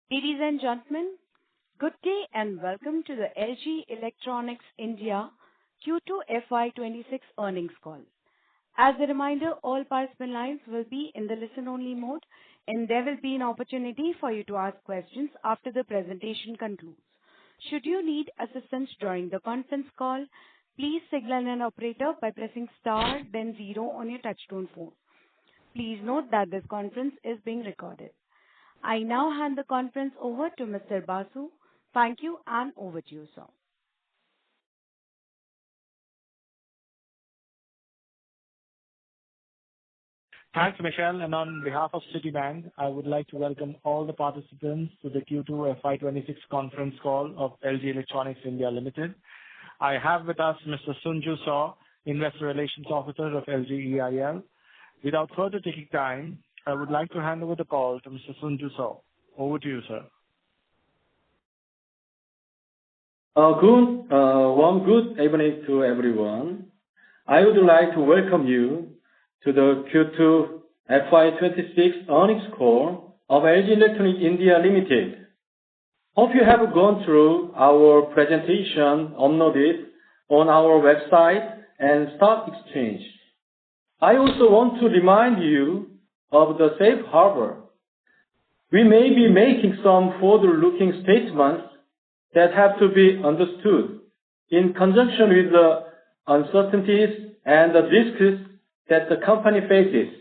Ladies and gentlemen, good day and welcome to the LG Electronics India Q2 FY26 earnings call. As a reminder, all participant lines will be in the listen-only mode, and there will be an opportunity for you to ask questions after the presentation concludes. Should you need assistance during the conference call, please signal an operator by pressing star then zero on your touchtone phone. Please note that this conference is being recorded. I now hand the conference over to Mr. Basu. Thank you, and over to you, sir. Thanks, Michelle. And on behalf of Citibank, I would like to welcome all the participants to the Q2 FY26 conference call of LG Electronics India Limited. I have with us Mr. Sunju Saw, Investor Relations Officer of LG EIL. Without further taking time, I would like to hand over the call to Mr. Sunju Saw. Over to you, sir. Good evening to everyone. I would like to welcome you to the Q2 FY26 earnings call of LG Electronics India Limited. Hope you have gone through our presentation uploaded on our website and stock exchange. I also want to remind you of the safe harbor. We may be making some forward-looking statements that have to be understood in conjunction with the uncertainties and the risks that the company faces.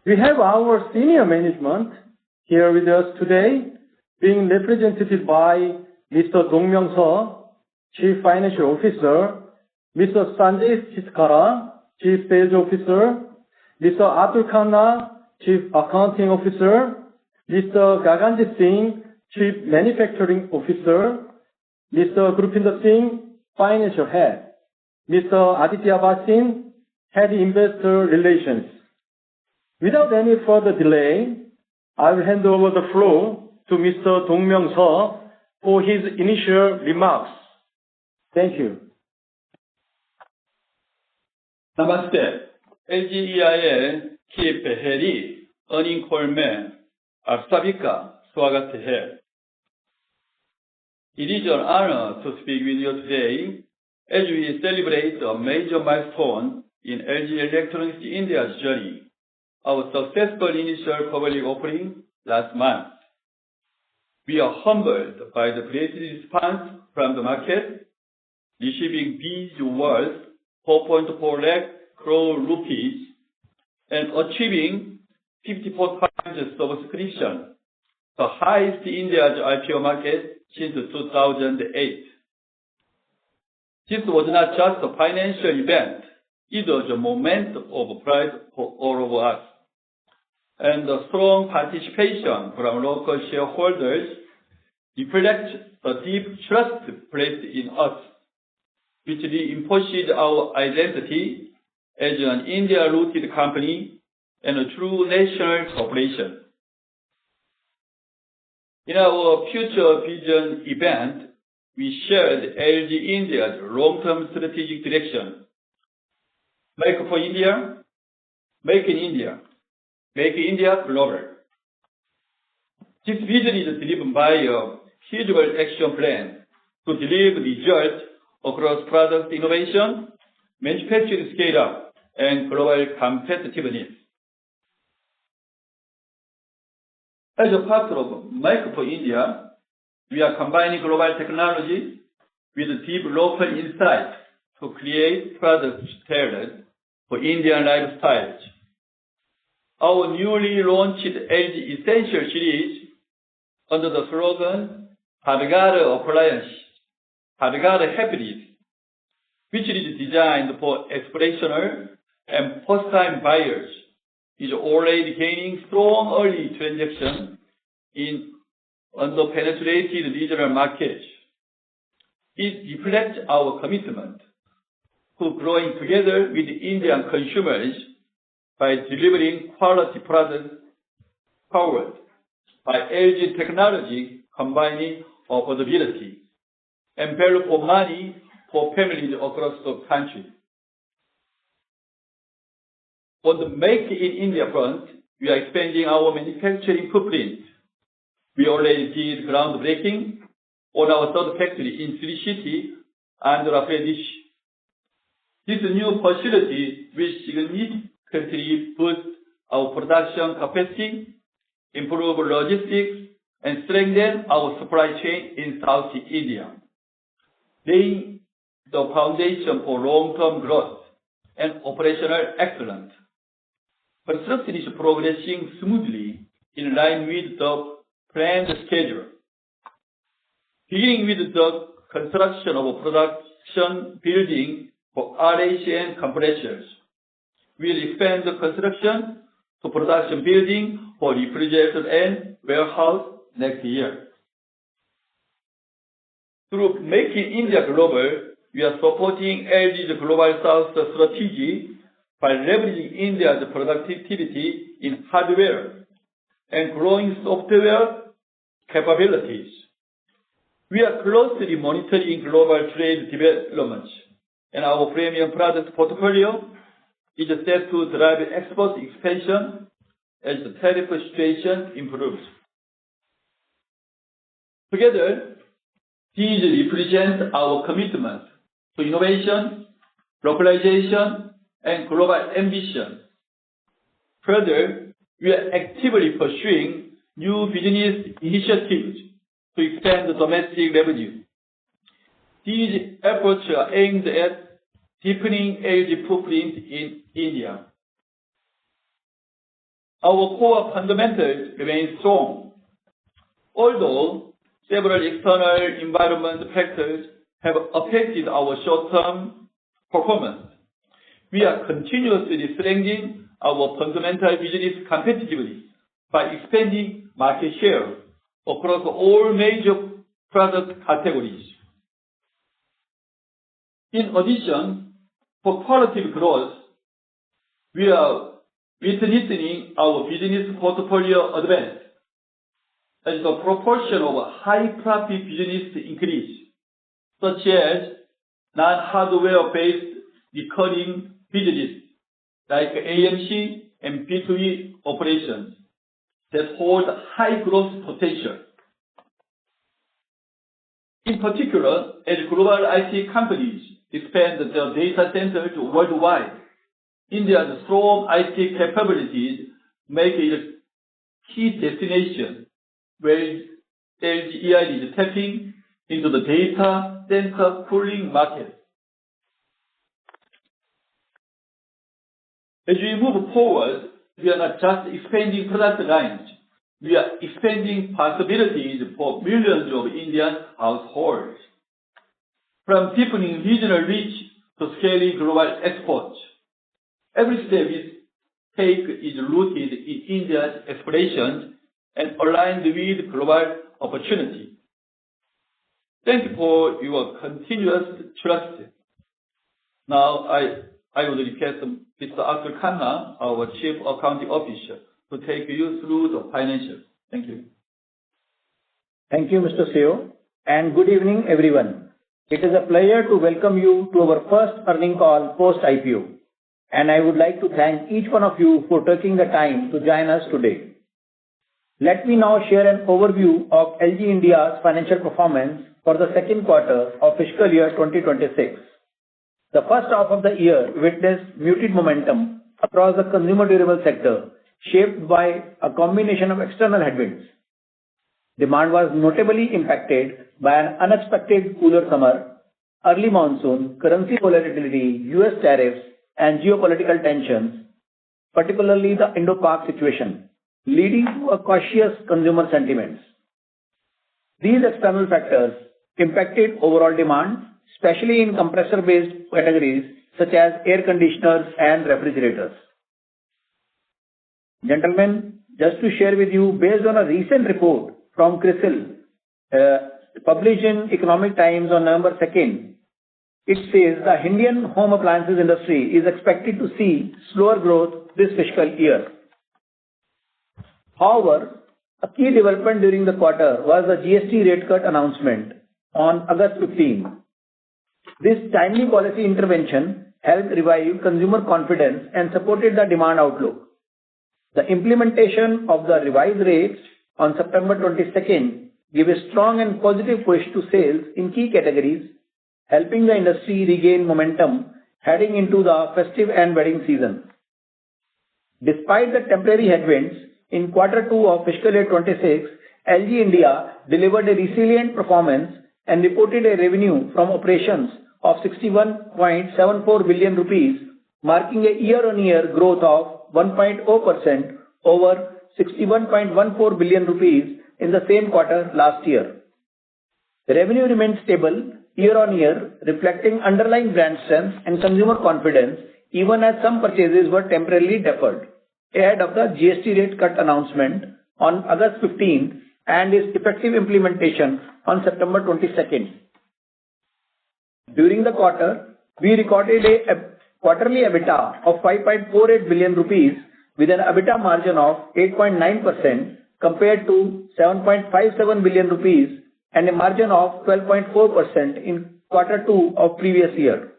We have our senior management here with us today, being represented by Mr. Dong-Myung Seo, Chief Financial Officer, Mr. Sanjay Chitkara, Chief Sales Officer, Mr. Atul Khanna, Chief Accounting Officer, Mr. Gaganjit Singh, Chief Manufacturing Officer, Mr. Gurpinder Singh, Financial Head, Mr. Aditya Basin, Head Investor Relations. Without any further delay, I will hand over the floor to Mr. Dong-Myung Seo for his initial remarks. Thank you. Namaste. LG EIL की पहली earning call में आप सभी का स्वागत है. It is an honor to speak with you today as we celebrate a major milestone in LG Electronics India's journey, our successful initial public offering last month. We are humbled by the great response from the market, receiving bids worth 4.4 lakh crore rupees and achieving 54 times subscription, the highest in India's IPO market since 2008. This was not just a financial event, it was a moment of pride for all of us. And the strong participation from local shareholders reflects the deep trust placed in us, which reinforces our identity as an India-rooted company and a true national corporation. In our Future Vision event, we shared LG India's long-term strategic direction. Make for India, make in India, make India global. This vision is driven by a feasible action plan to deliver results across product innovation, manufacturing scale-up, and global competitiveness. As a part of Make for India, we are combining global technology with deep local insights to create products tailored for Indian lifestyles. Our newly launched LG Essential series, under the slogan Bhargava Appliance, Bhargava Happiness, which is designed for aspirational and first-time buyers, is already gaining strong early traction in under-penetrated regional markets. It reflects our commitment to growing together with Indian consumers by delivering quality products powered by LG technology, combining affordability and value for money for families across the country. On the Make in India front, we are expanding our manufacturing footprint We already did groundbreaking on our third factory in Sri City, Andhra Pradesh. This new facility will significantly boost our production capacity, improve logistics, and strengthen our supply chain in South India, laying the foundation for long-term growth and operational excellence. Construction is progressing smoothly in line with the planned schedule. Beginning with the construction of a production building for RH and compressors, we will expand the construction to production building for refrigerator and warehouse next year. Through Making India Global, we are supporting LG's Global South strategy by leveraging India's productivity in hardware and growing software capabilities. We are closely monitoring global trade developments, and our premium product portfolio is set to drive export expansion as the tariff situation improves. Together, these represent our commitment to innovation, localization, and global ambition. Further, we are actively pursuing new business initiatives to expand the domestic revenue. These efforts are aimed at deepening LG footprint in India. Our core fundamentals remain strong. Although several external environment factors have affected our short-term performance, we are continuously strengthening our fundamental business competitively by expanding market share across all major product categories. In addition, for qualitative growth, we are witnessing our business portfolio advance as the proportion of high-profit business increase, such as non-hardware-based recurring business like AMC and B2B operations that hold high growth potential. In particular, as global IT companies expand their data centers worldwide, India's strong IT capabilities make it a key destination where LGEI is tapping into the data center cooling market. As we move forward, we are not just expanding product lines, we are expanding possibilities for millions of Indian households. From deepening regional reach to scaling global exports, every step we take is rooted in India's aspirations and aligned with global opportunity. Thank you for your continuous trust. Now I would request Mr. Atul Khanna, our Chief Accounting Officer, to take you through the financials. Thank you. Thank you, Mr. CEO, and good evening, everyone. It is a pleasure to welcome you to our first earnings call post-IPO, and I would like to thank each one of you for taking the time to join us today. Let me now share an overview of LG India's financial performance for the second quarter of fiscal year 2026. The first half of the year witnessed muted momentum across the consumer durable sector, shaped by a combination of external headwinds. Demand was notably impacted by an unexpected cooler summer, early monsoon, currency volatility, US tariffs, and geopolitical tensions, particularly the Indo-Pak situation, leading to a cautious consumer sentiments. These external factors impacted overall demand, especially in compressor-based categories such as air conditioners and refrigerators. Gentlemen, just to share with you, based on a recent report from CRISIL, published in Economic Times on November 2nd, it says the Indian home appliances industry is expected to see slower growth this fiscal year. However, a key development during the quarter was the GST rate cut announcement on August 15. This timely policy intervention helped revive consumer confidence and supported the demand outlook. The implementation of the revised rates on September 22nd gave a strong and positive push to sales in key categories, helping the industry regain momentum heading into the festive and wedding season. Despite the temporary headwinds, in quarter 2 of fiscal year 26, LG India delivered a resilient performance and reported a revenue from operations of 61.74 billion rupees, marking a year-on-year growth of 1.0% over 61.14 billion rupees in the same quarter last year. The revenue remained stable year-on-year, reflecting underlying brand strength and consumer confidence, even as some purchases were temporarily deferred ahead of the GST rate cut announcement on August 15 and its effective implementation on September 22nd. During the quarter, we recorded a quarterly EBITDA of 5.48 billion rupees with an EBITDA margin of 8.9% compared to 7.57 billion rupees and a margin of 12.4% in quarter 2 of previous year.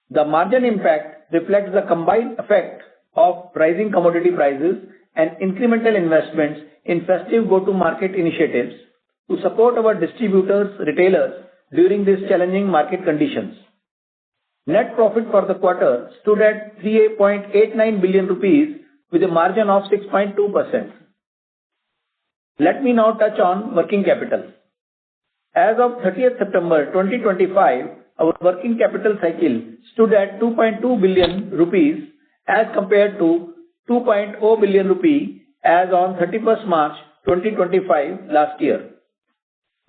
The margin impact reflects the combined effect of rising commodity prices and incremental investments in festive go-to-market initiatives to support our distributors, retailers during these challenging market conditions. Net profit for the quarter stood at 3.89 billion rupees with a margin of 6.2%. Let me now touch on working capital. As of 30th September 2025, our working capital cycle stood at 2.2 billion rupees as compared to 2.0 billion rupee as on 31st March 2025 last year.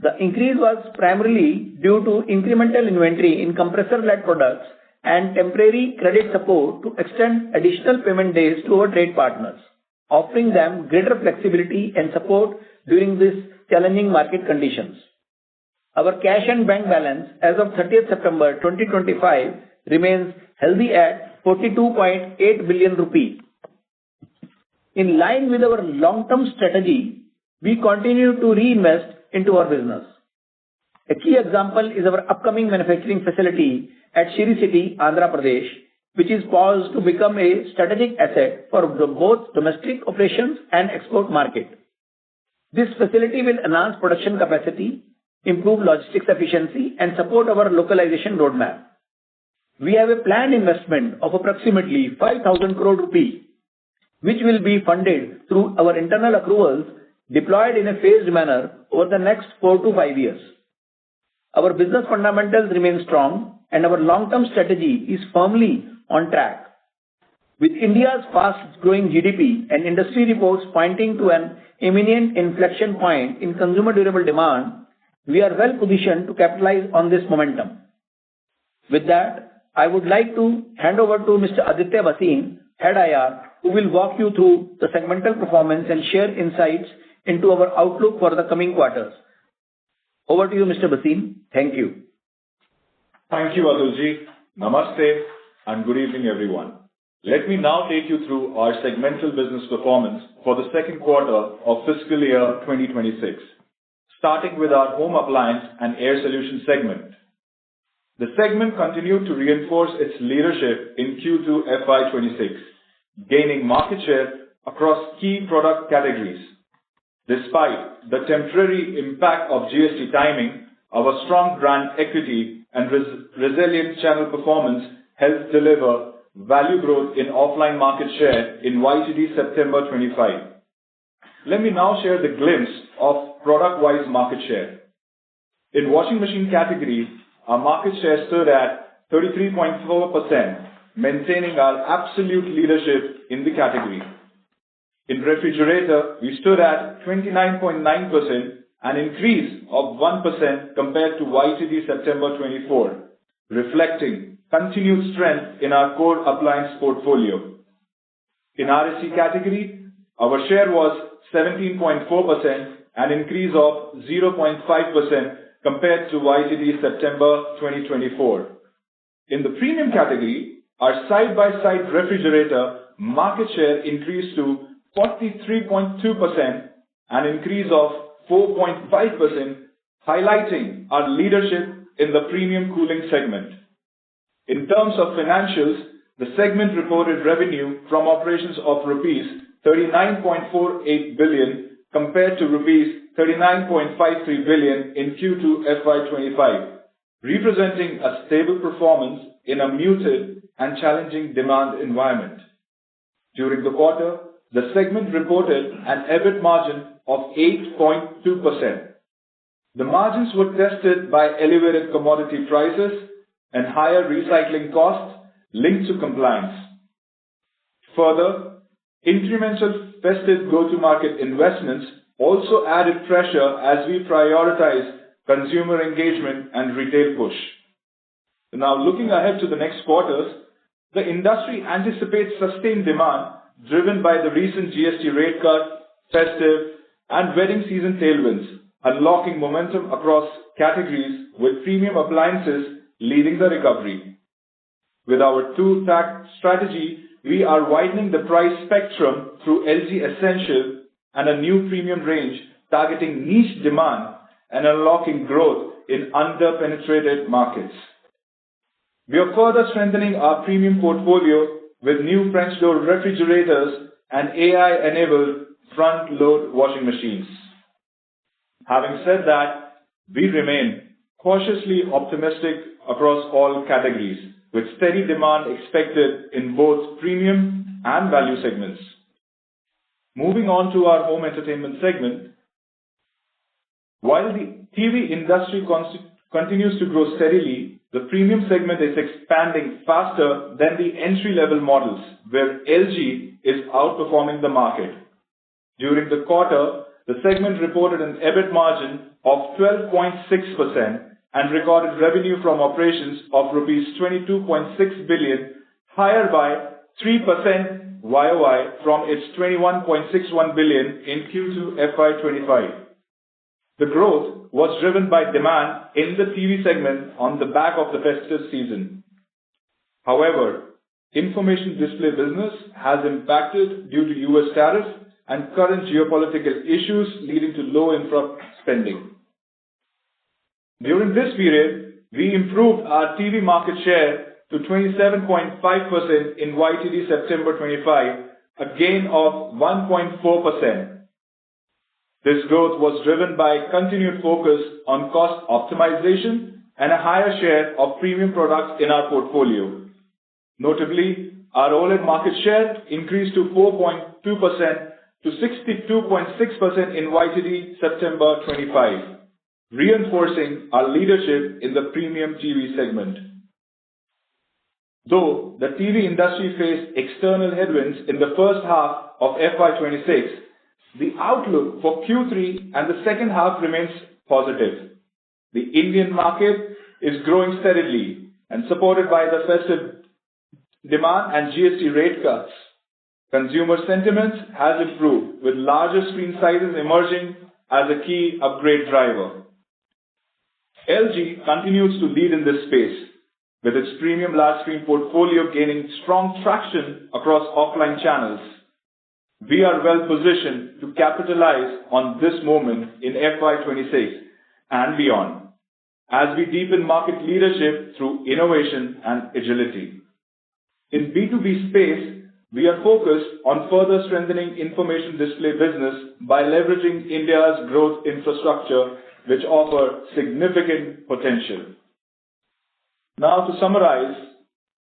The increase was primarily due to incremental inventory in compressor-led products and temporary credit support to extend additional payment days to our trade partners, offering them greater flexibility and support during these challenging market conditions. Our cash and bank balance as of 30th September 2025 remains healthy at 42.8 billion rupees. In line with our long-term strategy, we continue to reinvest into our business. A key example is our upcoming manufacturing facility at Shri City, Andhra Pradesh, which is poised to become a strategic asset for both domestic operations and export market. This facility will enhance production capacity, improve logistics efficiency, and support our localization roadmap. We have a planned investment of approximately 5,000 crore rupees, which will be funded through our internal accruals deployed in a phased manner over the next 4 to 5 years. Our business fundamentals remain strong and our long-term strategy is firmly on track. With India's fast-growing GDP and industry reports pointing to an imminent inflection point in consumer durable demand, we are well positioned to capitalize on this momentum. With that, I would like to hand over to Mr. Aditya Bhasin, Head IR, who will walk you through the segmental performance and share insights into our outlook for the coming quarters. Over to you, Mr. Bhasin. Thank you. Thank you, Atulji. Namaste and good evening, everyone. Let me now take you through our segmental business performance for the second quarter of fiscal year 2026, starting with our Home Appliance and Air Solutions segment. The segment continued to reinforce its leadership in Q2 FY26, gaining market share across key product categories. Despite the temporary impact of GST timing, our strong brand equity and resilient channel performance helped deliver value growth in offline market share in YTD September 25. Let me now share the glimpse of product-wise market share. In washing machine category, our market share stood at 33.4%, maintaining our absolute leadership in the category. In refrigerator, we stood at 29.9%, an increase of 1% compared to YTD September 24, reflecting continued strength in our core appliance portfolio. In RAC category, our share was 17.4%, an increase of 0.5% compared to YTD September 2024. In the premium category, our side-by-side refrigerator market share increased to 43.2%, an increase of 4.5%, highlighting our leadership in the premium cooling segment. In terms of financials, the segment reported revenue from operations of rupees 39.48 billion compared to rupees 39.53 billion in Q2 FY25, representing a stable performance in a muted and challenging demand environment. During the quarter, the segment reported an EBIT margin of 8.2%. The margins were tested by elevated commodity prices and higher recycling costs linked to compliance. Further, incremental festive go-to-market investments also added pressure as we prioritize consumer engagement and retail push. Now, looking ahead to the next quarters, the industry anticipates sustained demand driven by the recent GST rate cut, festive, and wedding season tailwinds, unlocking momentum across categories with premium appliances leading the recovery. With our two-tack strategy, we are widening the price spectrum through LG Essential and a new premium range targeting niche demand and unlocking growth in under-penetrated markets. We are further strengthening our premium portfolio with new French door refrigerators and AI-enabled front-load washing machines. Having said that, we remain cautiously optimistic across all categories, with steady demand expected in both premium and value segments. Moving on to our home entertainment segment, while the TV industry continues to grow steadily, the premium segment is expanding faster than the entry-level models, where LG is outperforming the market. During the quarter, the segment reported an EBIT margin of 12.6% and recorded revenue from operations of rupees 22.6 billion, higher by 3% YOY from its 21.61 billion in Q2 FY25. The growth was driven by demand in the TV segment on the back of the festive season. However, information display business has impacted due to US tariffs and current geopolitical issues leading to low infra spending. During this period, we improved our TV market share to 27.5% in YTD September 25, a gain of 1.4%. This growth was driven by continued focus on cost optimization and a higher share of premium products in our portfolio. Notably, our OLED market share increased to 4.2% to 62.6% in YTD September 25, reinforcing our leadership in the premium TV segment. Though the TV industry faced external headwinds in the first half of FY26, the outlook for Q3 and the second half remains positive. The Indian market is growing steadily and supported by the festive demand and GST rate cuts. Consumer sentiment has improved, with larger screen sizes emerging as a key upgrade driver. LG continues to lead in this space, with its premium large screen portfolio gaining strong traction across offline channels. We are well positioned to capitalize on this moment in FY26 and beyond, as we deepen market leadership through innovation and agility. In B2B space, we are focused on further strengthening information display business by leveraging India's growth infrastructure, which offer significant potential. Now, to summarize,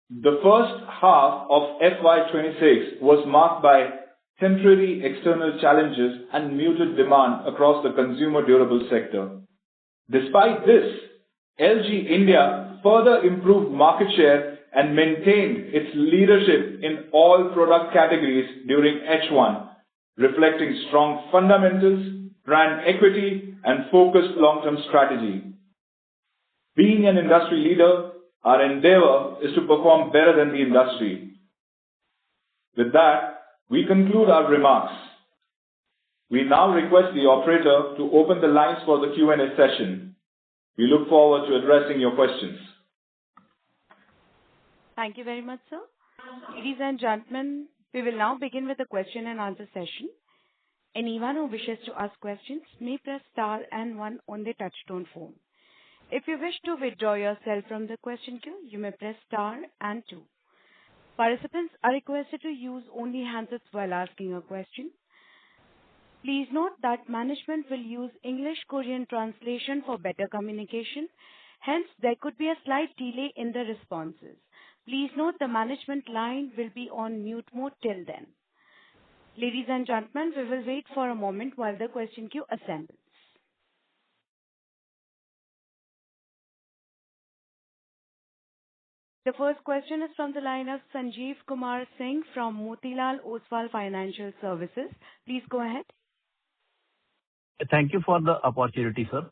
the first half of FY26 was marked by temporary external challenges and muted demand across the consumer durable sector. Despite this, LG India further improved market share and maintained its leadership in all product categories during H1, reflecting strong fundamentals, brand equity, and focused long-term strategy. Being an industry leader, our endeavor is to perform better than the industry. With that, we conclude our remarks. We now request the operator to open the lines for the Q&A session. We look forward to addressing your questions. Thank you very much, sir. Ladies and gentlemen, we will now begin with the question and answer session. Anyone who wishes to ask questions may press star and one on their touchtone phone. If you wish to withdraw yourself from the question queue, you may press star and two. Participants are requested to use only handsets while asking a question. Please note that management will use English-Korean translation for better communication. Hence, there could be a slight delay in the responses. Please note the management line will be on mute mode till then. Ladies and gentlemen, we will wait for a moment while the question queue assembles. The first question is from the line of Sanjeev Kumar Singh from Motilal Oswal Financial Services. Please go ahead. Thank you for the opportunity, sir.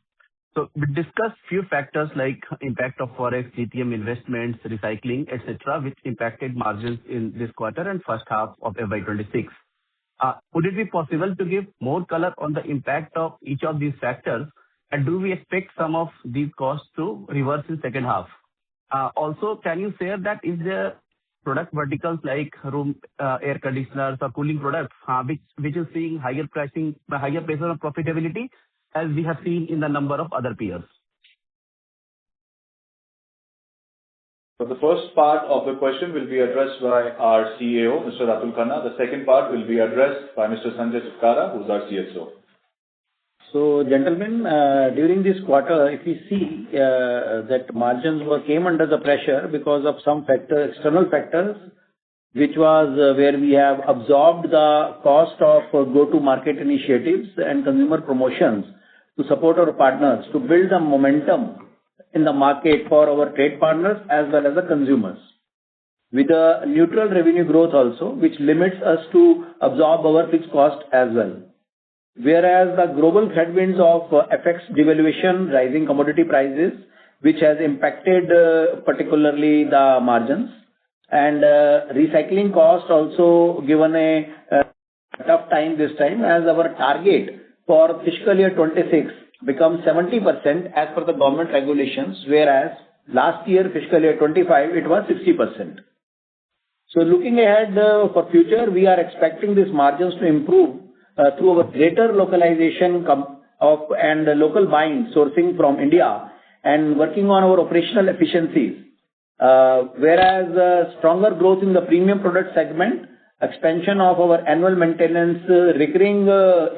So we discussed few factors like impact of forex, lithium investments, recycling, etc., which impacted margins in this quarter and first half of FY26. Would it be possible to give more color on the impact of each of these factors, and do we expect some of these costs to reverse in second half? Also, can you share that is there product verticals like room air conditioners or cooling products, which is seeing higher pricing, higher pressure of profitability, as we have seen in the number of other peers? So the first part of the question will be addressed by our CEO, Mr. Atul Khanna. The second part will be addressed by Mr. Sanjay Chitkara, who is our CSO. So, gentlemen, during this quarter, if we see that margins came under the pressure because of some external factors, which was where we have absorbed the cost of go-to-market initiatives and consumer promotions to support our partners to build the momentum in the market for our trade partners as well as the consumers. With a neutral revenue growth also, which limits us to absorb our fixed cost as well. Whereas the global headwinds of FX devaluation, rising commodity prices, which has impacted particularly the margins, and recycling cost also given a tough time this time, as our target for fiscal year 26 becomes 70% as per the government regulations, whereas last year, fiscal year 25, it was 60%. So looking ahead for future, we are expecting these margins to improve through our greater localization and local buying sourcing from India and working on our operational efficiencies. Whereas stronger growth in the premium product segment, expansion of our annual maintenance, recurring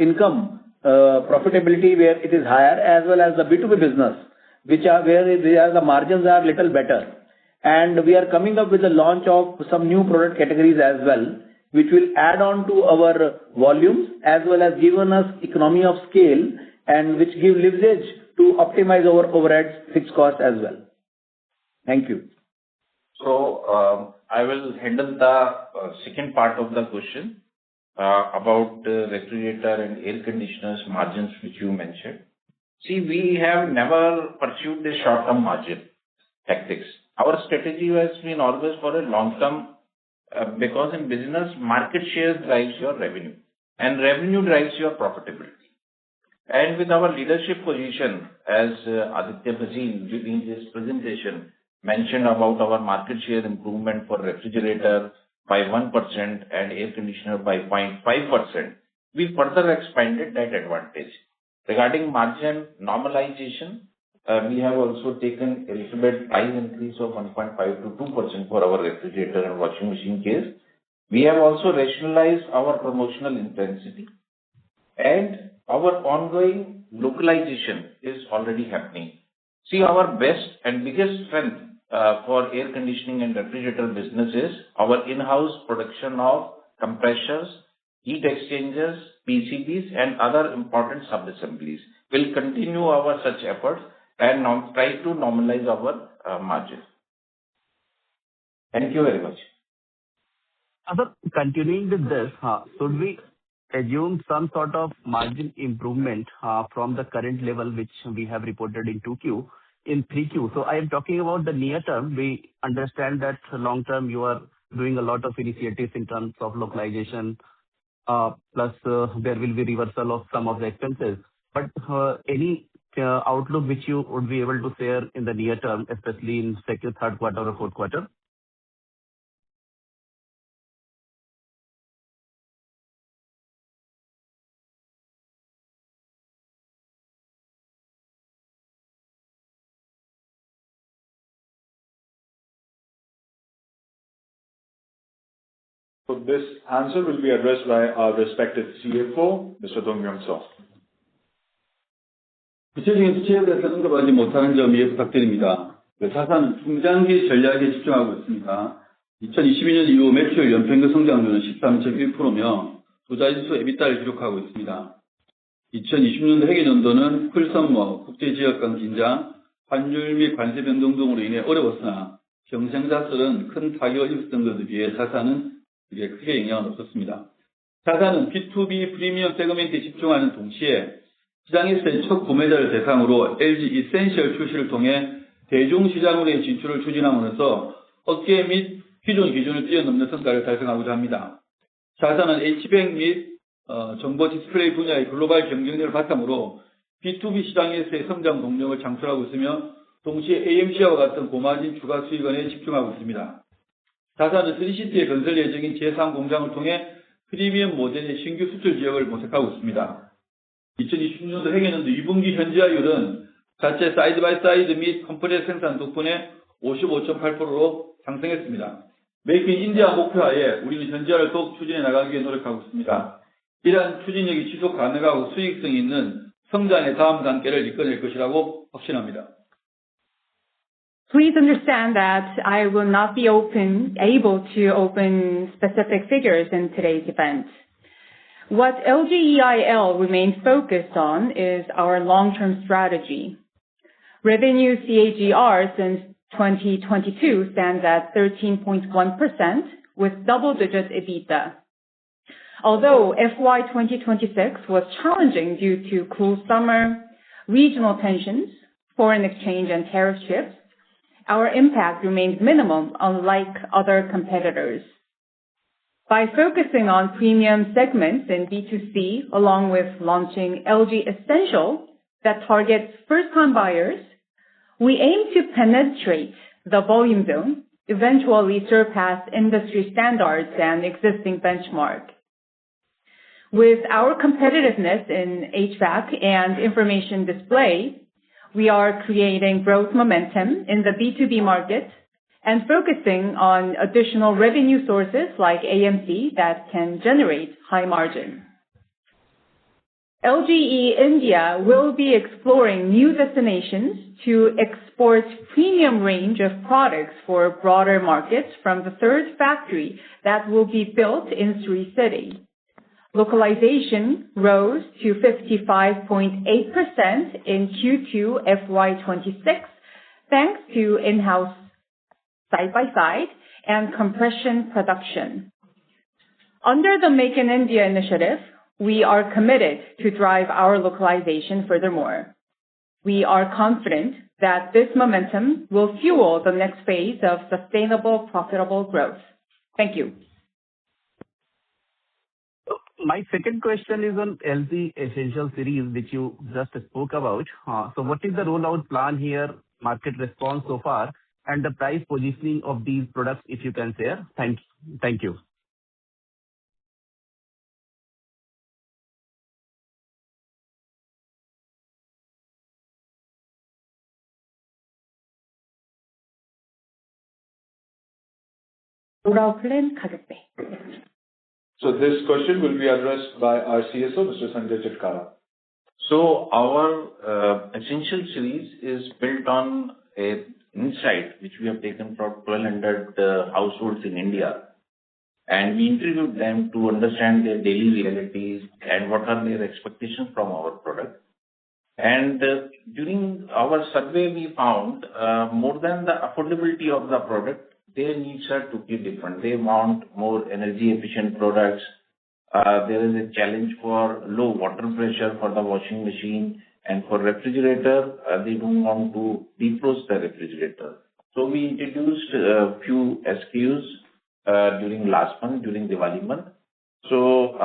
income, profitability where it is higher, as well as the B2B business, where the margins are little better. And we are coming up with the launch of some new product categories as well, which will add on to our volumes as well as given us economy of scale and which give leverage to optimize our overhead fixed cost as well. Thank you. So I will handle the second part of the question about refrigerator and air conditioners margins which you mentioned. See, we have never pursued the short-term margin tactics. Our strategy has been always for a long-term because in business, market share drives your revenue and revenue drives your profitability. And with our leadership position, as Aditya Bhasin during his presentation mentioned about our market share improvement for refrigerator by 1% and air conditioner by 0.5%, we further expanded that advantage. Regarding margin normalization, we have also taken a little bit price increase of 1.5 to 2% for our refrigerator and washing machine case. We have also rationalized our promotional intensity and our ongoing localization is already happening. See, our best and biggest strength for air conditioning and refrigerator business is our in-house production of compressors, heat exchangers, PCBs and other important sub-assemblies. We'll continue our such efforts and try to normalize our margin. Thank you very much. Sir, continuing with this, should we assume some sort of margin improvement from the current level which we have reported in 2Q in 3Q? So I am talking about the near term. We understand that long term you are doing a lot of initiatives in terms of localization, plus there will be reversal of some of the expenses. But any outlook which you would be able to share in the near term, especially in second, third quarter or fourth quarter? So this answer will be addressed by our respected CFO, Mr. Dong Myung-seo. 구체적인 수치에 대해서 언급하지 못하는 점 이해 부탁드립니다. 자사는 중장기 전략에 집중하고 있습니다. 2022년 이후 매출 연평균 성장률은 13.1%며 두자릿수 EBITDA를 기록하고 있습니다. 2020년도 회계연도는 풀선모, 국제지역 간 긴장, 환율 및 관세 변동 등으로 인해 어려웠으나 경쟁자들은 큰 타격을 입었던 것에 비해 자사는 크게 영향은 없었습니다. 자사는 B2B 프리미엄 세그멘트에 집중하는 동시에 시장에서의 첫 구매자를 대상으로 LG 이센셜 출시를 통해 대중시장으로의 진출을 추진함으로써 업계 및 기존 기준을 뛰어넘는 성과를 달성하고자 합니다. 자사는 H뱅크 및 정보 디스플레이 분야의 글로벌 경쟁력을 바탕으로 B2B 시장에서의 성장 동력을 창출하고 있으며 동시에 AMC와 같은 고마진 추가 수익원에 집중하고 있습니다. 자사는 3시티의 건설 예정인 제3공장을 통해 프리미엄 모델의 신규 수출 지역을 모색하고 있습니다. 2020년도 회계연도 2분기 현지화율은 자체 사이드 바이 사이드 및 컴프레스 생산 덕분에 55.8%로 상승했습니다. 메이크 인 인디아 목표하에 우리는 현지화를 더욱 추진해 나가기 위해 노력하고 있습니다. 이러한 추진력이 지속 가능하고 수익성이 있는 성장의 다음 단계를 이끌어낼 것이라고 확신합니다. Please understand that I will not be able to open specific figures in today's event. What LGEIL remains focused on is our long-term strategy. Revenue CAGR since 2022 stands at 13.1% with double-digit EBITDA. Although FY2026 was challenging due to cool summer, regional tensions, foreign exchange and tariff shifts, our impact remains minimum unlike other competitors. By focusing on premium segments in B2C, along with launching LG Essential that targets first-time buyers, we aim to penetrate the volume zone, eventually surpass industry standards and existing benchmark. With our competitiveness in HVAC and information display, we are creating growth momentum in the B2B market and focusing on additional revenue sources like AMC that can generate high margin. LGE India will be exploring new destinations to export premium range of products for broader markets from the third factory that will be built in Sri City. Localization rose to 55.8% in Q2 FY26 thanks to in-house side-by-side and compression production. Under the Make in India initiative, we are committed to drive our localization furthermore. We are confident that this momentum will fuel the next phase of sustainable, profitable growth. Thank you. My second question is on LG Essential series, which you just spoke about. So what is the rollout plan here, market response so far, and the price positioning of these products, if you can share? Thank you. So this question will be addressed by our CSO, Mr. Sanjay Chitkara. So our Essential series is built on an insight which we have taken from 1,200 households in India. And we interviewed them to understand their daily realities and what are their expectations from our product. And during our survey, we found more than the affordability of the product, their needs are totally different. They want more energy efficient products. There is a challenge for low water pressure for the washing machine, and for refrigerator, they don't want to defrost the refrigerator. So we introduced a few SKUs during last month, during Diwali month. So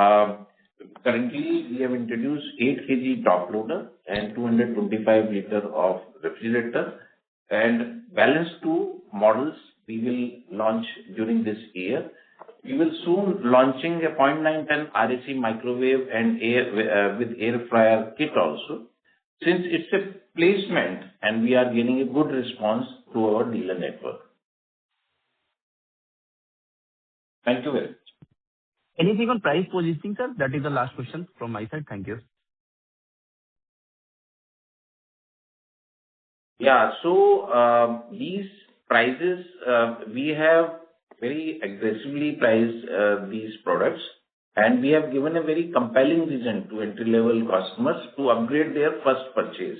currently we have introduced 8 kg top loader and 225 liter of refrigerator, and balance 2 models we will launch during this year. We will soon launching a 0.9 ton RAC microwave and with air fryer kit also. Since it's a placement and we are getting a good response to our dealer network. Thank you very much. Anything on price positioning, sir? That is the last question from my side. Thank you. Yeah. So these prices, we have very aggressively priced these products, and we have given a very compelling reason to entry-level customers to upgrade their first purchase,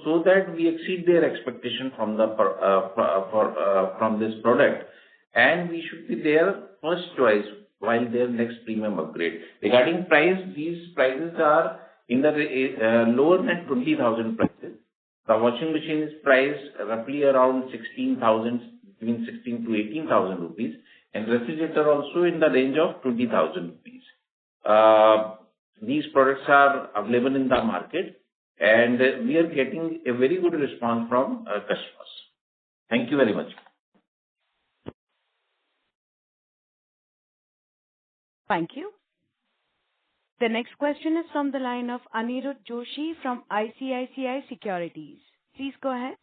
so that we exceed their expectation from from this product, and we should be their first choice while their next premium upgrade. Regarding price, these prices are in the lower than 20,000 prices. The washing machine is priced roughly around 16,000, between 16 to 18,000 rupees, and refrigerator also in the range of 20,000 rupees. These products are available in the market, and we are getting a very good response from customers. Thank you very much. Thank you. The next question is from the line of Anirudh Joshi from ICICI Securities. Please go ahead.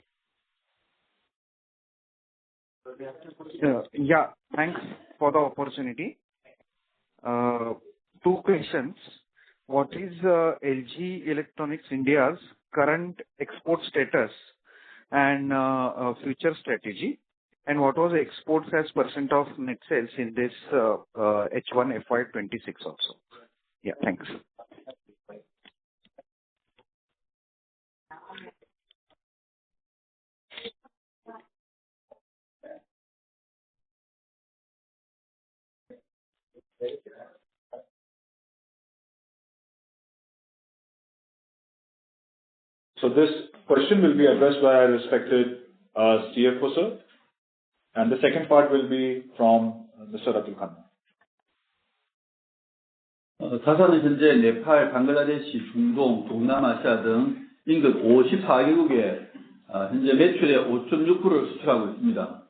Yeah, thanks for the opportunity. Two questions. What is LG Electronics India's current export status and future strategy? And what was the exports as % of net sales in this H1 FY26 also? Yeah, thanks. So this question will be addressed by our respected CFO, sir. And the second part will be from Mr. Atul Khanna. 타사는 현재 네팔, 방글라데시, 중동, 동남아시아 등 인근 54개국에 현재 매출의 5.6%를 수출하고 있습니다.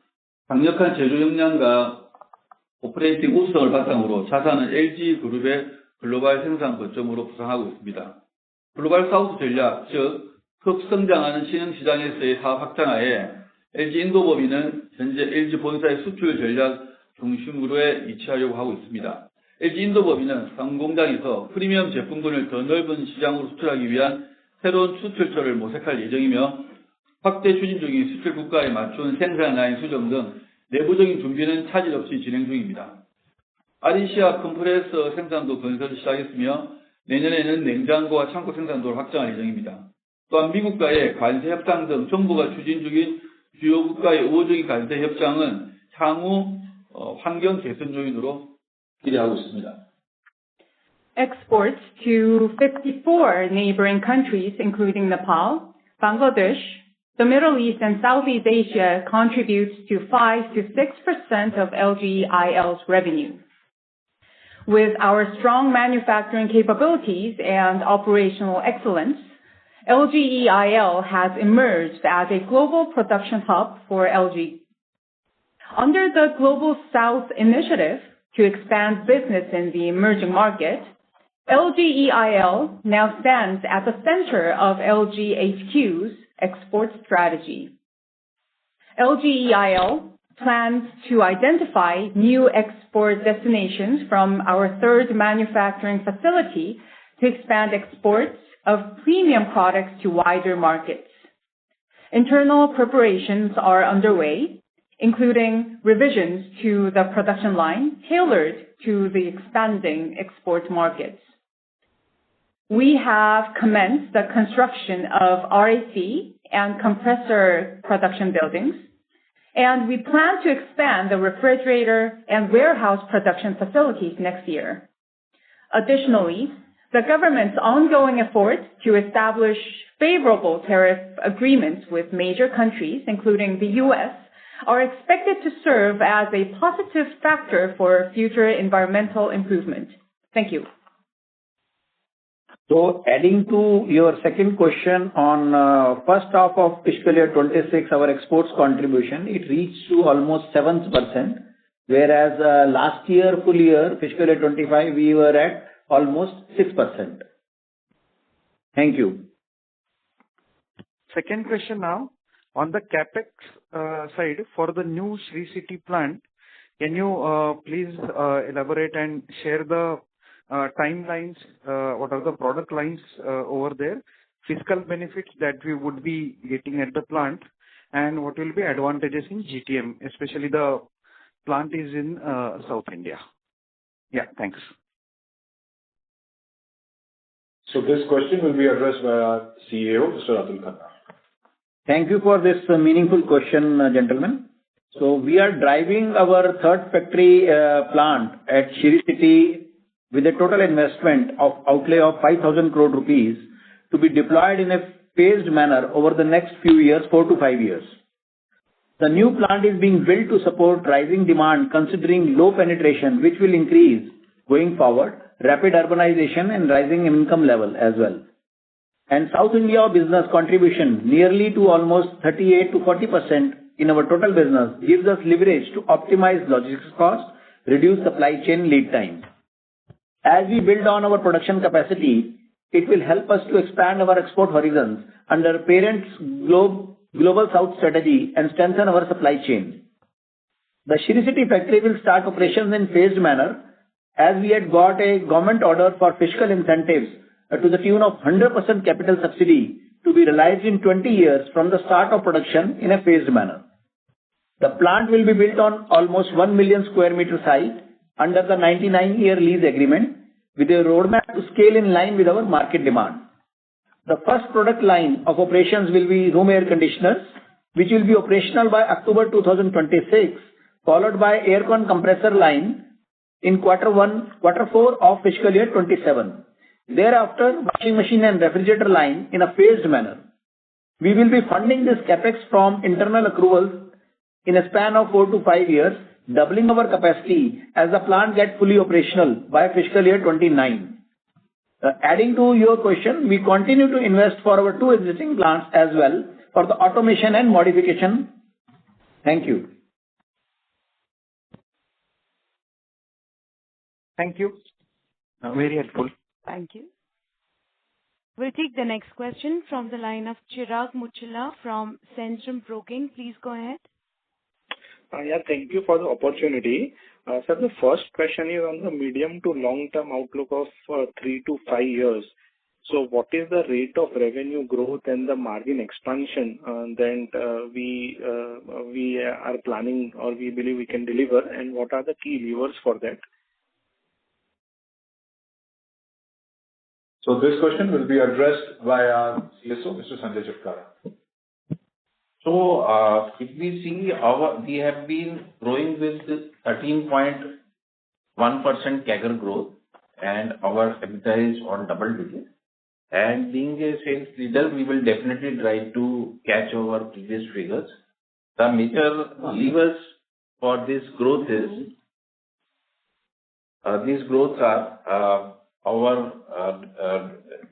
강력한 제조 역량과 오퍼레이팅 우수성을 바탕으로 자사는 LG그룹의 글로벌 생산 거점으로 부상하고 있습니다. 글로벌 사우스 전략, 즉 급성장하는 신흥시장에서의 사업 확장하에 LG 인도법인은 현재 LG 본사의 수출 전략 중심으로에 위치하려고 하고 있습니다. LG 인도법인은 상공장에서 프리미엄 제품군을 더 넓은 시장으로 수출하기 위한 새로운 수출처를 모색할 예정이며 확대 추진 중인 수출 국가에 맞춘 생산 라인 수정 등 내부적인 준비는 차질 없이 진행 중입니다. 아리시아 컴프레서 생산도 건설을 시작했으며 내년에는 냉장고와 창고 생산도를 확장할 예정입니다. 또한 미국과의 관세 협상 등 정부가 추진 중인 주요 국가의 우호적인 관세 협상은 향후 환경 개선 요인으로 기대하고 있습니다. Exports to 54 neighboring countries, including Nepal, Bangladesh, the Middle East, and Southeast Asia contributes to 5 to 6% of LGEIL's revenue. With our strong manufacturing capabilities and operational excellence, LGEIL has emerged as a global production hub for LG. Under the Global South Initiative to expand business in the emerging market, LGEIL now stands at the center of LG HQ's export strategy. LGEIL plans to identify new export destinations from our third manufacturing facility to expand exports of premium products to wider markets. Internal preparations are underway, including revisions to the production line tailored to the expanding export markets. We have commenced the construction of RAC and compressor production buildings, and we plan to expand the refrigerator and warehouse production facilities next year. Additionally, the government's ongoing efforts to establish favorable tariff agreements with major countries, including the U.S., are expected to serve as a positive factor for future environmental improvement. Thank you. So adding to your second question on first half of fiscal year 26, our exports contribution, it reached to almost 7%, whereas last year, full year, fiscal year 25, we were at almost 6%. Thank you. Second question now. On the capex side, for the new Sri City plant, Can you please elaborate and share the timelines? What are the product lines over there? Fiscal benefits that we would be getting at the plant, and what will be advantages in GTM, especially the plant is in South India. Yeah, thanks. So this question will be addressed by our CEO, Mr. Atul Khanna. Thank you for this meaningful question, gentlemen. So we are driving our third factory plant at Shri City with a total investment of outlay of 5,000 crore rupees to be deployed in a phased manner over the next few years, 4 to 5 years. The new plant is being built to support rising demand considering low penetration, which will increase going forward, rapid urbanization and rising income level as well. And South India business contribution nearly to almost 38 to 40% in our total business gives us leverage to optimize logistics costs, reduce supply chain lead time. As we build on our production capacity, it will help us to expand our export horizons under parent's Global South strategy and strengthen our supply chain. The Shri City factory will start operations in phased manner as we had got a government order for fiscal incentives to the tune of 100% capital subsidy to be realized in 20 years from the start of production in a phased manner. The plant will be built on almost 1 million square meter site under the 99-year lease agreement with a roadmap to scale in line with our market demand. The first product line of operations will be room air conditioners, which will be operational by October 2026, followed by aircon compressor line in quarter 4 of fiscal year 27. Thereafter, washing machine and refrigerator line in a phased manner. We will be funding this capex from internal accruals in a span of 4 to 5 years, doubling our capacity as the plant gets fully operational by fiscal year 29. Adding to your question, we continue to invest for our 2 existing plants as well for the automation and modification. Thank you. Thank you. Very helpful. Thank you. We'll take the next question from the line of Chirag Muchila from Centrum Broking. Please go ahead. Yeah, thank you for the opportunity. Sir, the first question is on the medium to long-term outlook of 3 to 5 years. So what is the rate of revenue growth and the margin expansion that we are planning or we believe we can deliver, and what are the key levers for that? So this question will be addressed by our CSO, Mr. Sanjay Chitkara. So if we see we have been growing with 13.1% CAGR growth, and our EBITDA is on double digits. And being a sales leader, we will definitely try to catch our previous figures. The major levers for this growth is these growths are our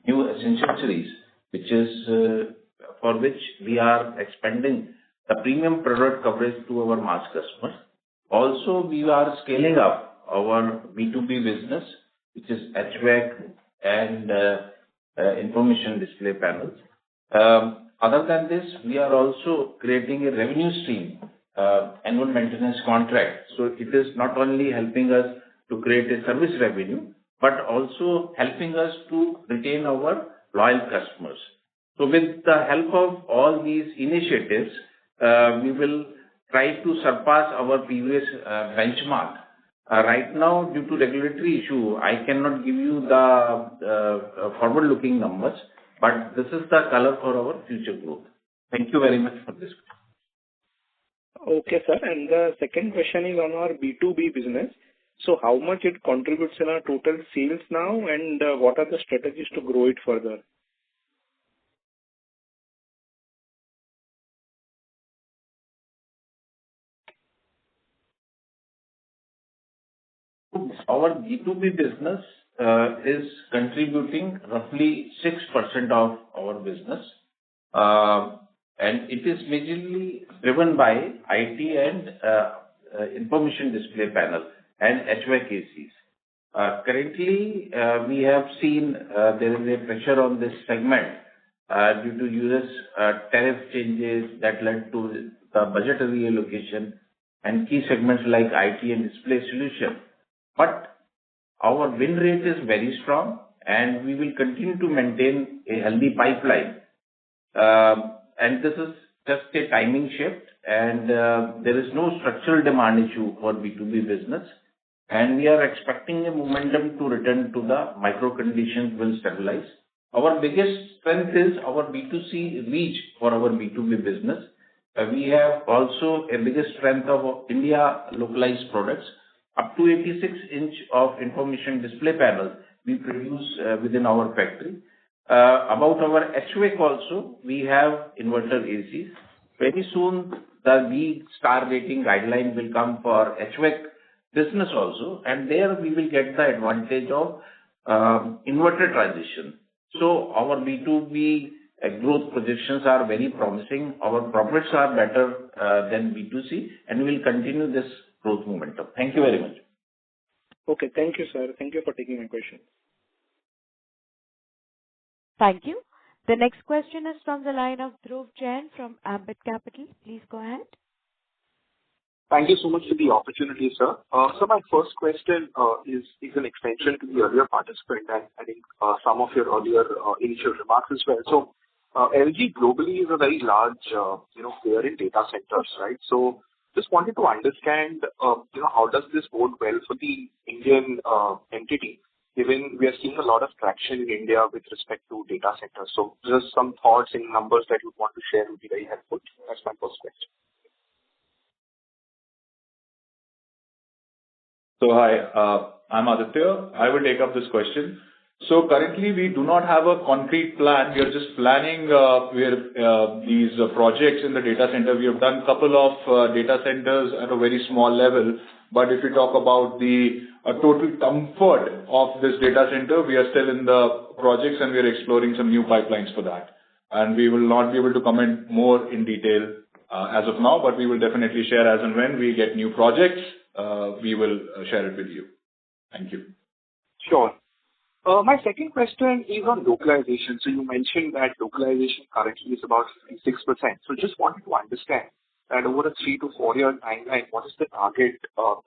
new essential series, which is for which we are expanding the premium product coverage to our mass customers. Also, we are scaling up our B2B business, which is HVAC and information display panels. Other than this, we are also creating a revenue stream, annual maintenance contract. So it is not only helping us to create a service revenue, but also helping us to retain our loyal customers. So with the help of all these initiatives, we will try to surpass our previous benchmark. Right now, due to regulatory issue, I cannot give you the forward-looking numbers, but this is the color for our future growth. Thank you very much for this. Okay, sir. And the second question is on our B2B business. So how much it contributes in our total sales now, and what are the strategies to grow it further? Our B2B business is contributing roughly 6% of our business, and it is majorly driven by IT and information display panel and HVAC ACs. Currently, we have seen there is a pressure on this segment due to US tariff changes that led to the budgetary allocation and key segments like IT and display solution. But our win rate is very strong, and we will continue to maintain a healthy pipeline. And this is just a timing shift, and there is no structural demand issue for B2B business. And we are expecting a momentum to return to the micro conditions will stabilize. Our biggest strength is our B2C reach for our B2B business. We have also a biggest strength of India localized products. Up to 86-inch of information display panels we produce within our factory. About our HVAC also, we have inverter ACs. Very soon, the LEED star rating guideline will come for HVAC business also, and there we will get the advantage of inverter transition. So our B2B growth projections are very promising. Our profits are better than B2C, and we will continue this growth momentum. Thank you very much. Okay, thank you, sir. Thank you for taking my question. Thank you. The next question is from the line of Dhruv Jain from Ambit Capital. Please go ahead. Thank you so much for the opportunity, sir. So my first question is an extension to the earlier participant, and I think some of your earlier initial remarks as well. So LG globally is a very large, player in data centers, right? So just wanted to understand, how does this bode well for the Indian entity, given we are seeing a lot of traction in India with respect to data centers. So just some thoughts and numbers that you want to share would be very helpful. That's my first question. So hi, I'm Aditya. I will take up this question. So currently we do not have a concrete plan. We are just planning these projects in the data center. We have done a couple of data centers at a very small level. But if we talk about the total comfort of this data center, we are still in the projects and we are exploring some new pipelines for that. And we will not be able to comment more in detail as of now, but we will definitely share as and when we get new projects. We will share it with you. Thank you. Sure. My second question is on localization. So you mentioned that localization currently is about 56%. So just wanted to understand that over a 3 to 4 year timeline, what is the target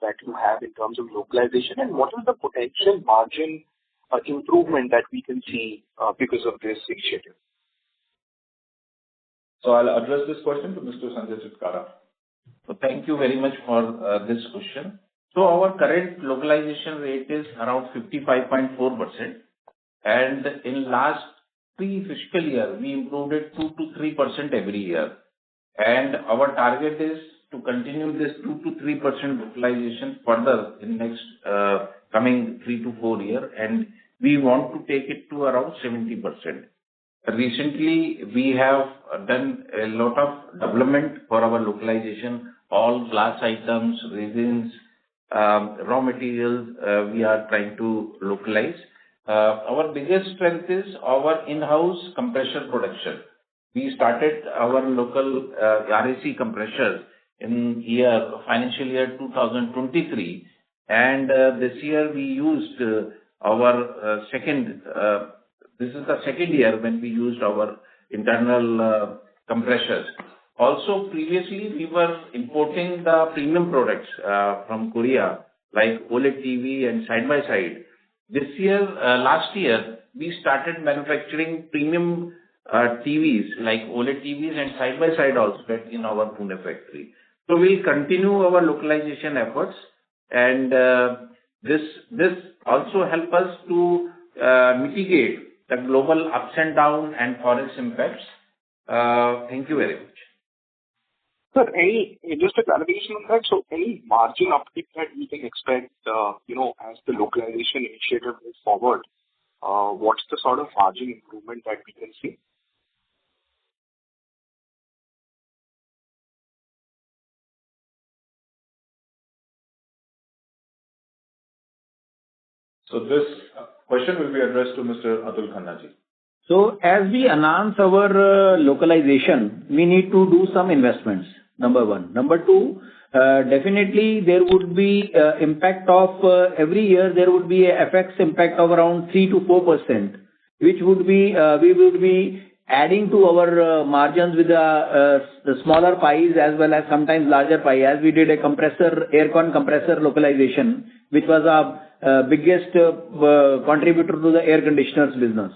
that you have in terms of localization, and what is the potential margin improvement that we can see because of this initiative? So I'll address this question to Mr. Sanjay Chitkara. So thank you very much for this question. So our current localization rate is around 55.4%, and in last 3 fiscal year we improved it 2 to 3% every year. And our target is to continue this 2 to 3% localization further in next coming 3 to 4 years, and we want to take it to around 70%. Recently, we have done a lot of development for our localization, all glass items, resins, raw materials, we are trying to localize. Our biggest strength is our in-house compressor production. We started our local RAC compressors in financial year 2023, and this year we used our this is the second year when we used our internal compressors. Also, previously we were importing the premium products from Korea, like OLED TV and side-by-side. Last year, we started manufacturing premium TVs, like OLED TVs and side-by-side also in our Pune factory. So we'll continue our localization efforts, and this also help us to mitigate the global ups and downs and forex impacts. Thank you very much. Sir, just a clarification on that. So any margin uptick that we can expect, as the localization initiative moves forward, what's the sort of margin improvement that we can see? So this question will be addressed to Mr. Atul Khanna ji. So as we enhance our localization, we need to do some investments, number one. Number two, definitely there would be impact of every year there would be a FX impact of around 3 to 4%, which would be we would be adding to our margins with the smaller pies as well as sometimes larger pie, as we did a air con compressor localization, which was our biggest contributor to the air conditioners business.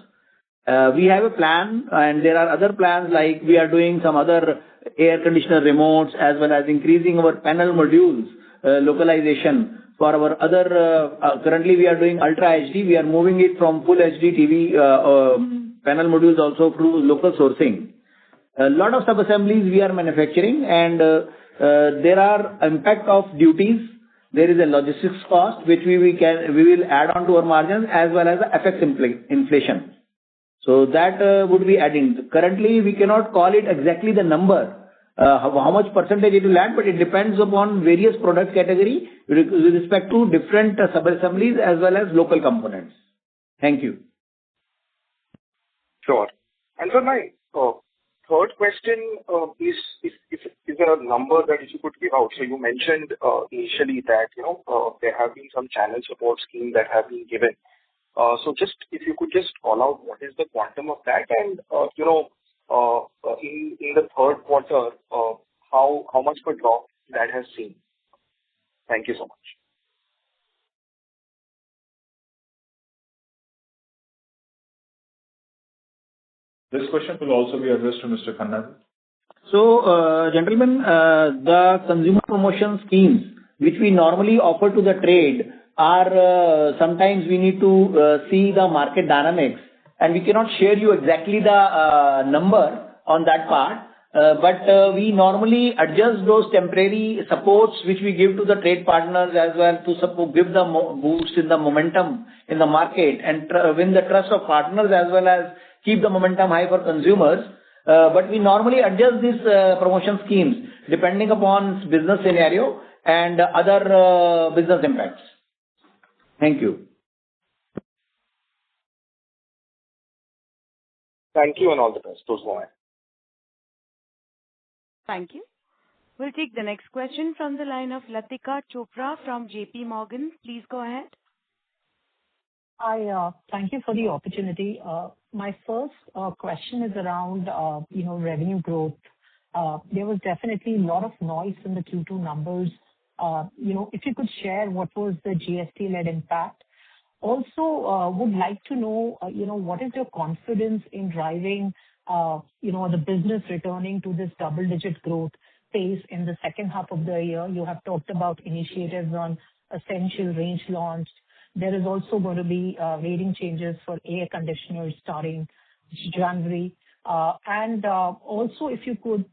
We have a plan, and there are other plans, like we are doing some other air conditioner remotes as well as increasing our panel modules localization for our other. Currently, we are doing Ultra HD. We are moving it from Full HD TV panel modules also through local sourcing. A lot of sub-assemblies we are manufacturing, and there are impact of duties. There is a logistics cost which we will add on to our margins, as well as the FX inflation. So that would be adding. Currently, we cannot call it exactly the number, how much percentage it will add, but it depends upon various product category with respect to different sub-assemblies as well as local components. Thank you. Sure. And so my third question is there a number that you could give out? So you mentioned initially that there have been some channel support schemes that have been given. So just if you could just call out what is the quantum of that, and in the third quarter, how much of a drop that has seen. Thank you so much. This question will also be addressed to Mr. Khanna. So, gentlemen, the consumer promotion schemes which we normally offer to the trade are sometimes we need to see the market dynamics, and we cannot share you exactly the number on that part. But we normally adjust those temporary supports which we give to the trade partners as well to give the boost in the momentum in the market and win the trust of partners as well as keep the momentum high for consumers. But we normally adjust these promotion schemes depending upon business scenario and other business impacts. Thank you. Thank you and all the best. Those were mine. Thank you. We'll take the next question from the line of Latika Chopra from JP Morgan. Please go ahead. Hi, thank you for the opportunity. My first question is around revenue growth. There was definitely a lot of noise in the Q2 numbers. If you could share what was the GST-led impact. Also, would like to know, what is your confidence in driving, the business returning to this double-digit growth pace in the second half of the year? You have talked about initiatives on essential range launch. There is also going to be rating changes for air conditioners starting January. And also, if you could,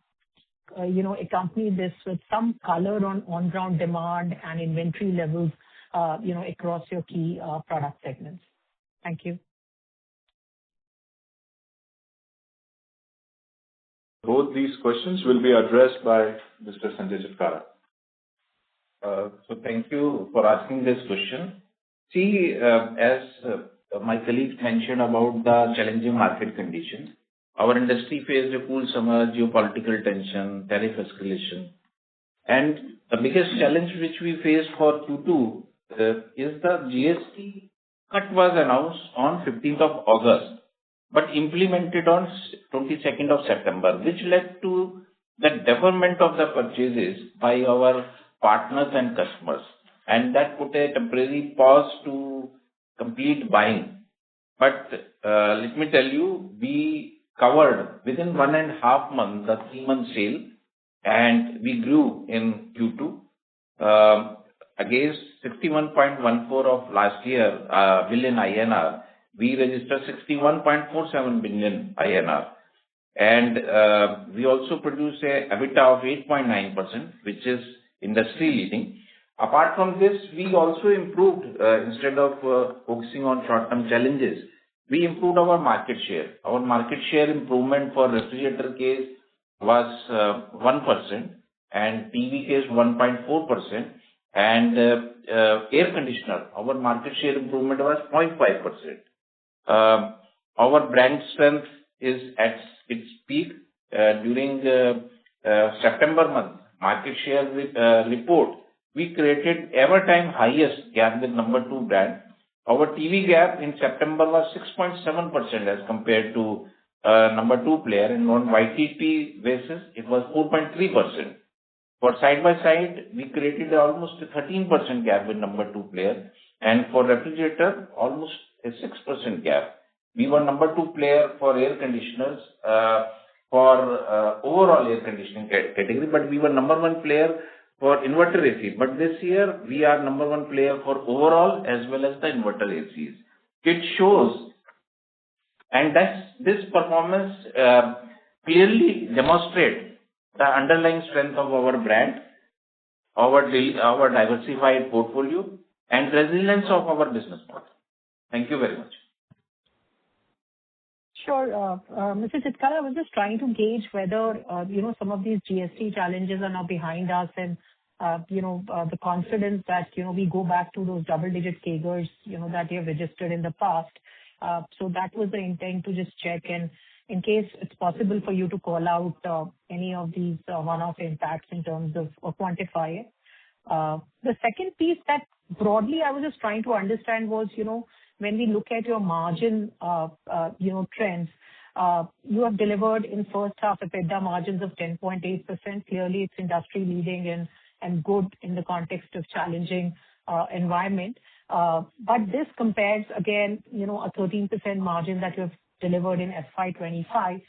accompany this with some color on ground demand and inventory levels, across your key product segments. Thank you. Both these questions will be addressed by Mr. Sanjay Chitkara. So thank you for asking this question. See, as my colleague mentioned about the challenging market conditions, our industry faced a cool summer, geopolitical tension, tariff escalation. And the biggest challenge which we faced for Q2 is the GST cut was announced on 15th of August, but implemented on 22nd of September, which led to the deferment of the purchases by our partners and customers. And that put a temporary pause to complete buying. But let me tell you, we covered within 1.5 months the 3-month sale, and we grew in Q2 against 61.14 of last year billion INR. We registered 61.47 billion INR. And we also produced a EBITDA of 8.9%, which is industry leading. Apart from this, we also improved, instead of focusing on short-term challenges, we improved our market share. Our market share improvement for refrigerator case was 1%, and TV case 1.4%, and air conditioner, our market share improvement was 0.5%. Our brand strength is at its peak during September month. Market share report, we created ever-time highest gap with number 2 brand. Our TV gap in September was 6.7% as compared to number 2 player, and on YTP basis, it was 4.3%. For side by side, we created almost a 13% gap with number 2 player, and for refrigerator, almost a 6% gap. We were number 2 player for air conditioners, for overall air conditioning category, but we were number 1 player for inverter AC. But this year, we are number 1 player for overall as well as the inverter ACs. It shows, and this performance clearly demonstrates the underlying strength of our brand, our diversified portfolio, and resilience of our business model. Thank you very much. Sure. Mr. Chitkara, I was just trying to gauge whether, some of these GST challenges are now behind us and, the confidence that, we go back to those double-digit CAGRs, that you have registered in the past. So that was the intent to just check, and in case it's possible for you to call out any of these one-off impacts in terms of or quantify it. The second piece that broadly I was just trying to understand was, when we look at your margin, trends, you have delivered in first half EBITDA margins of 10.8%. Clearly, it's industry leading and good in the context of challenging environment. But this compares again, a 13% margin that you have delivered in FY25.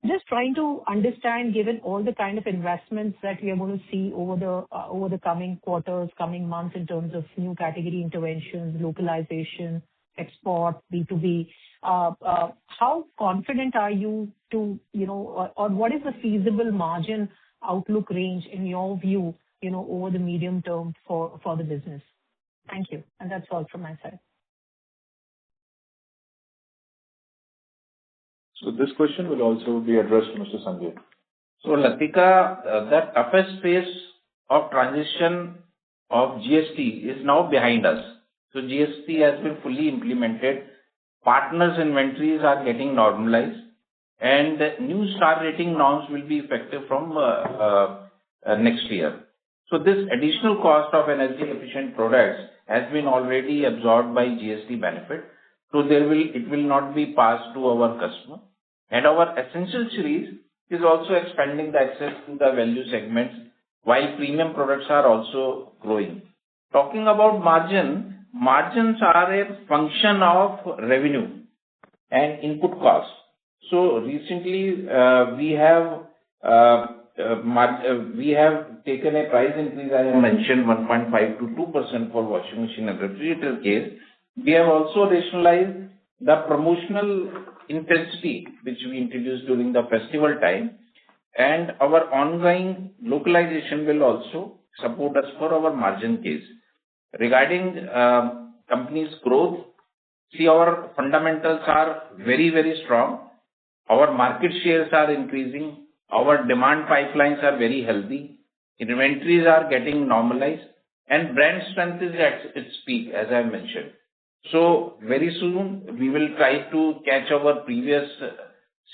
Just trying to understand, given all the kind of investments that we are going to see over the coming quarters, coming months in terms of new category interventions, localization, export, B2B, how confident are you to, or what is the feasible margin outlook range in your view, over the medium term for the business? Thank you. And that's all from my side. So this question will also be addressed to Mr. Sanjay. So Latika, the toughest phase of transition of GST is now behind us. So GST has been fully implemented. Partners' inventories are getting normalized, and new star rating norms will be effective from next year. So this additional cost of energy efficient products has been already absorbed by GST benefit. So it will not be passed to our customer. And our essential series is also expanding the access to the value segments, while premium products are also growing. Talking about margins are a function of revenue and input costs. So recently we have taken a price increase, as I mentioned, 1.5 to 2% for washing machine and refrigerator case. We have also rationalized the promotional intensity which we introduced during the festival time, and our ongoing localization will also support us for our margin case. Regarding company's growth, see, our fundamentals are very, very strong. Our market shares are increasing. Our demand pipelines are very healthy. Inventories are getting normalized, and brand strength is at its peak, as I mentioned. So very soon we will try to catch our previous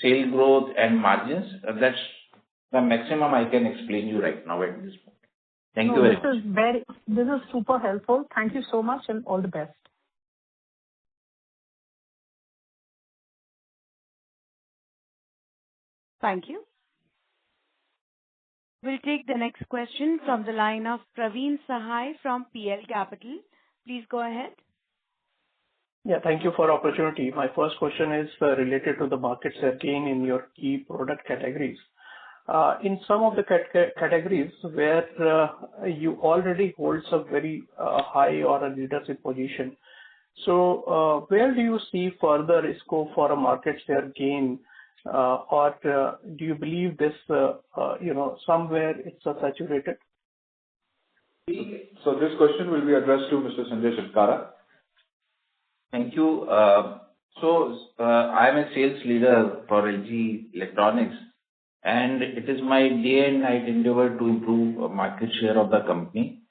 sale growth and margins. That's the maximum I can explain you right now at this point. Thank you very much. This is super helpful. Thank you so much, and all the best. Thank you. We'll take the next question from the line of Praveen Sahai from PL Capital. Please go ahead. Yeah, thank you for the opportunity. My first question is related to the market share gain in your key product categories. In some of the categories where you already hold some very high or a leadership position. So where do you see further scope for a market share gain, or do you believe this, somewhere it's saturated? So this question will be addressed to Mr. Sanjay Chitkara. Thank you. I am a sales leader for LG Electronics, and it is my day and night endeavor to improve market share of the company.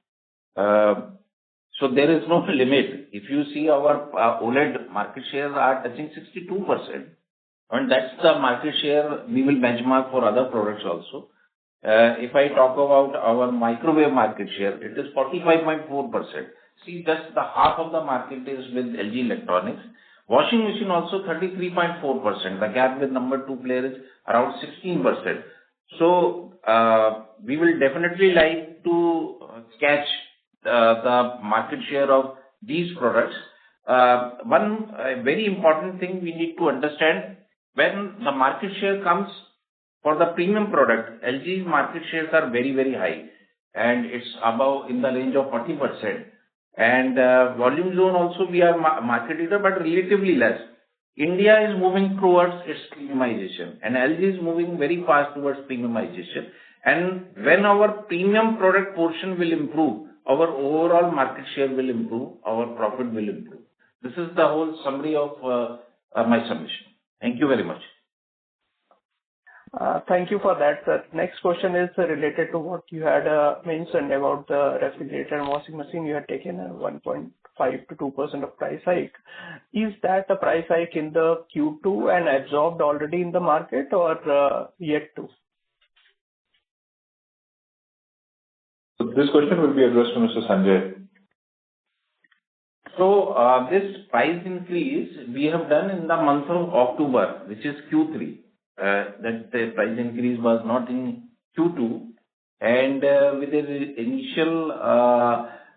So there is no limit. If you see our OLED market shares are touching 62%, and that's the market share we will benchmark for other products also. If I talk about our microwave market share, it is 45.4%. See, just the half of the market is with LG Electronics. Washing machine also 33.4%. The gap with number 2 player is around 16%. So we will definitely like to catch the market share of these products. One very important thing we need to understand, when the market share comes for the premium product, LG's market shares are very, very high, and it's above in the range of 40%. And volume zone also we are market leader, but relatively less. India is moving towards its premiumization, and LG is moving very fast towards premiumization. And when our premium product portion will improve, our overall market share will improve, our profit will improve. This is the whole summary of my submission. Thank you very much. Thank you for that, sir. Next question is related to what you had mentioned about the refrigerator and washing machine. You had taken a 1.5 to 2% of price hike. Is that a price hike in the Q2 and absorbed already in the market, or yet to? So this question will be addressed to Mr. Sanjay. So this price increase we have done in the month of October, which is Q3. That the price increase was not in Q2, and with the initial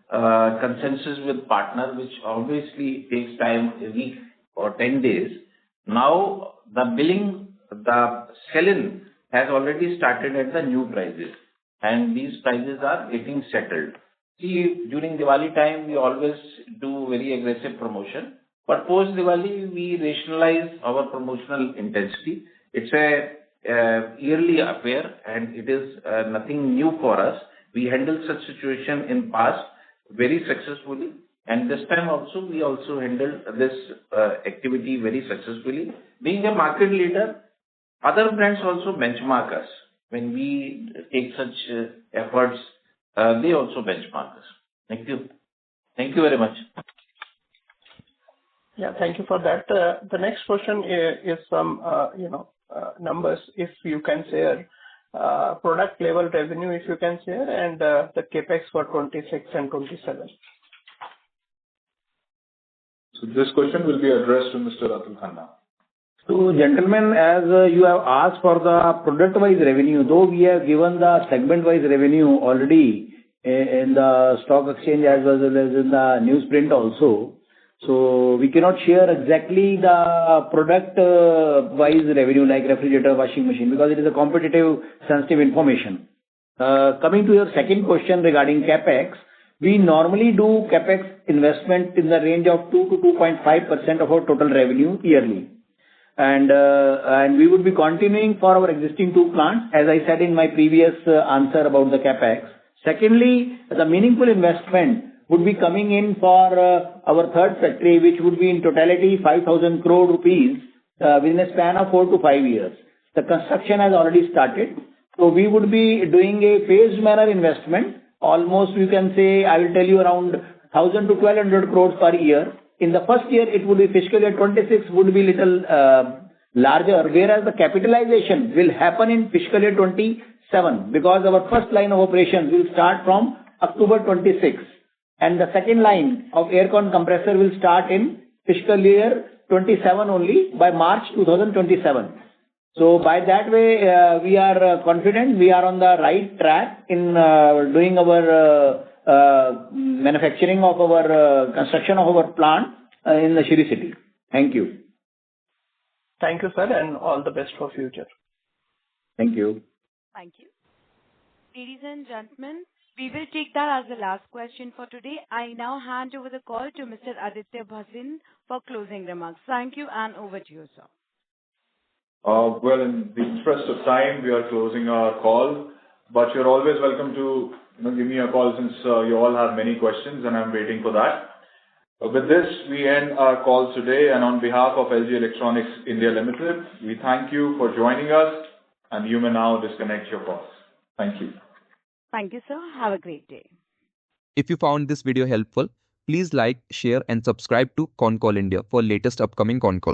consensus with partner, which obviously takes time, a week or 10 days. Now the billing, the sell-in has already started at the new prices, and these prices are getting settled. See, during Diwali time, we always do very aggressive promotion, but post Diwali, we rationalize our promotional intensity. It's a yearly affair, and it is nothing new for us. We handled such situation in past very successfully, and this time also we also handled this activity very successfully. Being a market leader, other brands also benchmark us. When we take such efforts, they also benchmark us. Thank you. Thank you very much. Yeah, thank you for that. The next question is some, numbers, if you can share, product level revenue, if you can share, and the capex for 26 and 27. So this question will be addressed to Mr. Atul Khanna. So, gentlemen, as you have asked for the product-wise revenue, though we have given the segment-wise revenue already in the stock exchange as well as in the newsprint also. So we cannot share exactly the product-wise revenue like refrigerator, washing machine, because it is a competitive, sensitive information. Coming to your second question regarding capex, we normally do capex investment in the range of 2 to 2.5% of our total revenue yearly. And we would be continuing for our existing 2 plants, as I said in my previous answer about the capex. Secondly, the meaningful investment would be coming in for our third factory, which would be in totality 5,000 crore rupees within a span of 4 to 5 years. The construction has already started. So we would be doing a phased manner investment. Almost, you can say, I will tell you, around 1,000 to 1,200 crores per year. In the first year, it would be fiscal year 26 would be little larger, whereas the capitalization will happen in fiscal year 27, because our first line of operations will start from October 26. And the second line of aircon compressor will start in fiscal year 27 only by March 2027. So by that way, we are confident we are on the right track in doing our manufacturing of our construction of our plant in the Shri City. Thank you. Thank you, sir, and all the best for future. Thank you. Thank you. Ladies and gentlemen, we will take that as the last question for today. I now hand over the call to Mr. Aditya Bhasin for closing remarks. Thank you, and over to you, sir. Well, in the interest of time, we are closing our call, but you're always welcome to give me a call, since you all have many questions and I'm waiting for that. With this, we end our call today, and on behalf of LG Electronics India Limited, we thank you for joining us, and you may now disconnect your calls. Thank you. Thank you, sir. Have a great day. If you found this video helpful, please like, share and subscribe to Concall India for latest upcoming Concall.